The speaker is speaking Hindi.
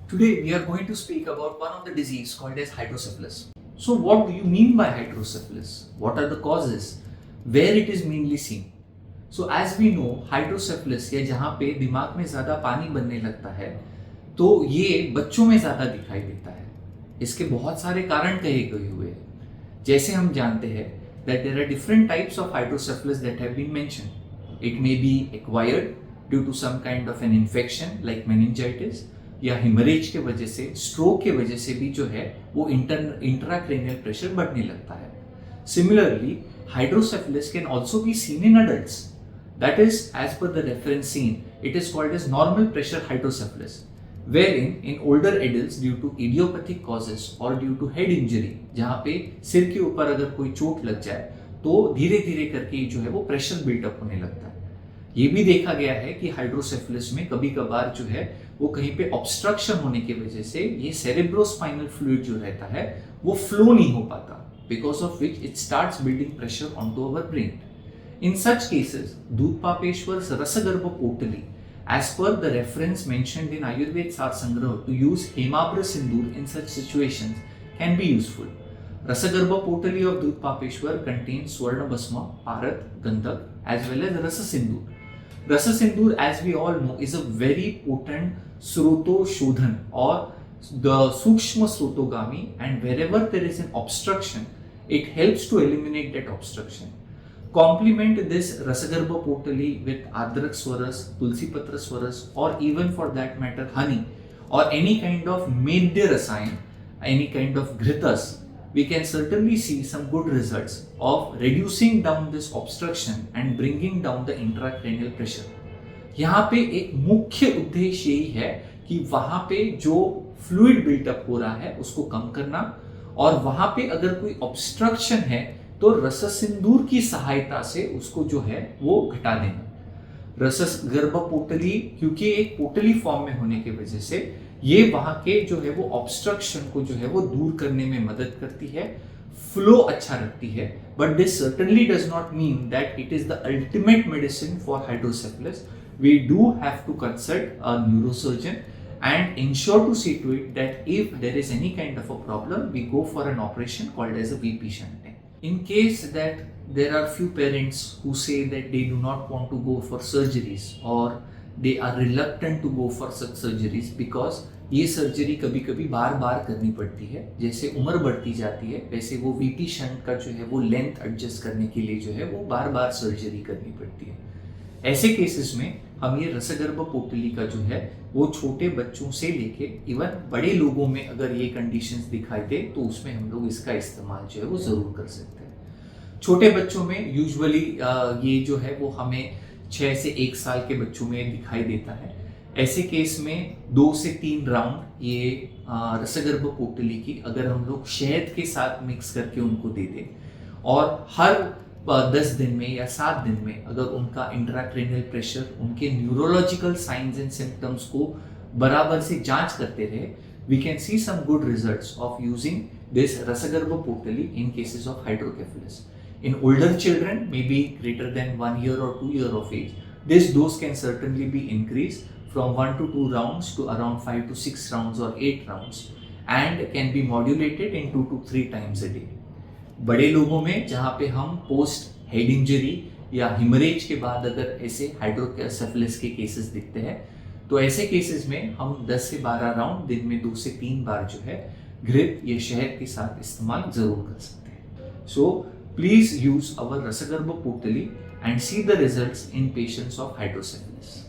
Today we are going to speak about one of the disease called as hydrocephalus. So what do you mean by hydrocephalus? What are the causes? Where it is mainly seen? So as we know hydrocephalus या जहाँ पे दिमाग में ज़्यादा पानी बनने लगता है तो ये बच्चों में ज़्यादा दिखाई देता है. इसके बहुत सारे कारण कहे गए हुए हैं. जैसे हम जानते हैं that there are different types of hydrocephalus that have been mentioned. It may be acquired due to some kind of an infection like meningitis या हेमरेज के वजह से, स्ट्रोक के वजह से भी जो है वो इंट्राक्रेनियल प्रेशर बढ़ने लगता है. Similarly hydrocephalus can also be seen in adults. That is as per the reference seen it is called as normal pressure hydrocephalus, wherein in older adults due to idiopathic causes or due to head injury, जहाँ पे सिर के ऊपर अगर कोई चोट लग जाए तो धीरे धीरे करके जो है वो प्रेशर बिल्टअप होने लगता है. ये भी देखा गया है कि हाइड्रोसेफेलस में कभी कभार जो है वो कहीं पे ऑब्स्ट्रक्शन होने की वजह से ये सेरेब्रोस्पाइनल फ्लूइड जो रहता है वो फ्लो नहीं हो पाता, because of which it starts building pressure on to our brain. In such cases दूधपापेश्वर रसगर्भ पोटली, as per the reference mentioned in Ayurved Sar Sangrah, to use Hemabra Sindoor in such situations can be useful. Rasagarbha Potali of Dudhpapeshwar contains Swarna Basma, Parat, Gandhak as well as Rasa Sindoor. Rasa Sindoor, as we all know, is a very potent Sroto Shodhan or the Sukshma Srotogami, and wherever there is an obstruction, it helps to eliminate that obstruction. Complement this Rasagarbha Potali with Adrak Swaras, Tulsi Patra Swaras, or even for that matter honey or any kind of Medya Rasayan, any kind of Ghritas. We can certainly see some good results of reducing down this obstruction and bringing down the intracranial pressure. यहाँ पे एक मुख्य उद्देश्य यही है कि वहाँ पे जो फ्लूइड बिल्टअप हो रहा है उसको कम करना, और वहाँ पे अगर कोई ऑब्स्ट्रक्शन है तो रस सिंदूर की सहायता से उसको जो है वो घटा देना. रस गर्भ पोटली क्योंकि एक पोटली फॉर्म में होने की वजह से ये वहां के जो है वो ऑब्स्ट्रक्शन को जो है वो दूर करने में मदद करती है, फ्लो अच्छा रखती है. But this certainly does not mean that it is the ultimate medicine for hydrocephalus. We do have to consult a neurosurgeon and ensure to see to it that if there is any kind of a problem, we go for an operation called as a VP shunting. In case that there are few parents who say that they do not want to go for surgeries or they are reluctant to go for such surgeries because ये सर्जरी कभी कभी बार बार करनी पड़ती है. जैसे उम्र बढ़ती जाती है वैसे वो वीपी शंट का जो है वो लेंथ एडजस्ट करने के लिए जो है वो बार बार सर्जरी करनी पड़ती है. ऐसे केसेस में हम ये रसगर्भ पोटली का जो है वो छोटे बच्चों से लेके इवन बड़े लोगों में अगर ये कंडीशंस दिखाई दे तो उसमें हम लोग इसका इस्तेमाल जो है वो ज़रूर कर सकते हैं. छोटे बच्चों में यूजुअली ये जो है वो हमें 6 से 1 साल के बच्चों में दिखाई देता है. ऐसे केस में 2 से 3 राउंड ये रसगर्भ पोटली की अगर हम लोग शहद के साथ मिक्स करके उनको दे दें और हर 10 दिन में या 7 दिन में अगर उनका इंट्राक्रेनियल प्रेशर, उनके न्यूरोलॉजिकल साइंस एंड सिम्टम्स को बराबर से जांच करते रहे, we can see some good results of using this रसगर्भ पोटली in cases of hydrocephalus. In older children, maybe greater than 1 year or 2 year of age, this dose can certainly be increased from 1 to 2 rounds to around 5 to 6 rounds or 8 rounds and can be modulated in 2 to 3 times a day. बड़े लोगों में जहाँ पे हम पोस्ट हेड इंजरी या हिमरेज के बाद अगर ऐसे हाइड्रोसेफेलस के केसेस दिखते हैं तो ऐसे केसेस में हम 10 से 12 राउंड दिन में 2 से 3 बार जो है घृत या शहद के साथ इस्तेमाल जरूर कर सकते हैं. सो please use our Rasagarbha Potali and see the results in patients of hydrocephalus.